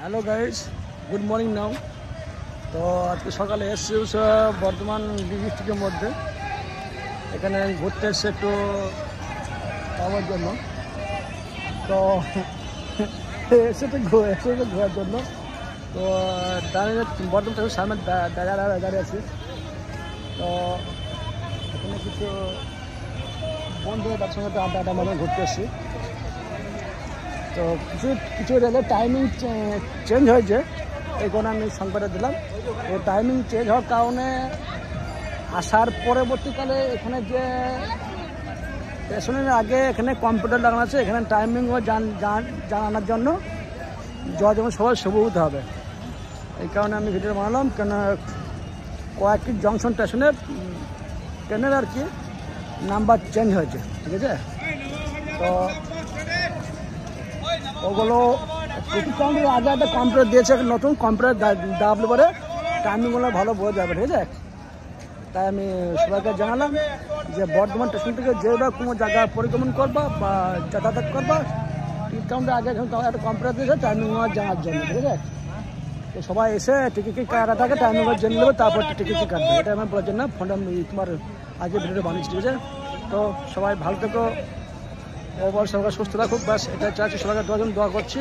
Hello guys, good morning নাও। তো আজকে সকালে এসছি বর্ধমান ডিস্ট্রিক্টের মধ্যে। এখানে ঘুরতে এসছে একটু পাওয়ার জন্য। তো এসে তো ঘোরার জন্য। তো দাঁড়িয়ে বর্ধমান সামনে দাঁড়িয়ে আছি। তো এখানে কিছু বন্ধু তার সঙ্গে আড্ডা মাঝে ঘুরতে এসছি। তো কিছু রেলের টাইমিং চেঞ্জ হয়েছে, এই কারণে আমি সংবাদটা দিলাম। তো টাইমিং চেঞ্জ হওয়ার কারণে আসার পরবর্তীকালে এখানে যে স্টেশনের আগে এখানে কম্পিউটার লাগানো আছে, এখানে টাইমিংও জানানোর জন্য যেমন সবাই সুবিধা হবে। এই কারণে আমি ভিডিও বানালাম, কেন কয়েকটি জংশন স্টেশনের ট্রেনের আর কি নাম্বার চেঞ্জ হয়েছে, ঠিক আছে। তো ওগুলো প্রতি কাউন্টার আগে একটা কম্পিউটার দিয়েছে, নতুন কম্পিউটার দেওয়ার পরে টাইমিংগুলো ভালো বোঝা যাবে, ঠিক আছে। তাই আমি সবাইকে জানালাম যে বর্ধমান স্টেশন থেকে যে বা কোনো জায়গা পরিক্রমণ করবা বা যাতায়াত করবা, টিকিট কাউন্টার আগে একটা কম্পিউটার দিয়েছে টাইমিং জানার জন্য, ঠিক আছে। তো সবাই এসে টিকিট কাটা থাকে, টাইমিং জেনে নেবে, তারপর টিকিট কাটবে। এটা আমি বলার জন্য ফোনটা তোমার আজকে ভিডিওটা বানিয়েছি, ঠিক আছে। তো সবাই ভালো থেকো, ওভার সবাই সুস্থ থাকুক, বাস এটা চাচ্ছি। সবাইকে দোয়া করছি।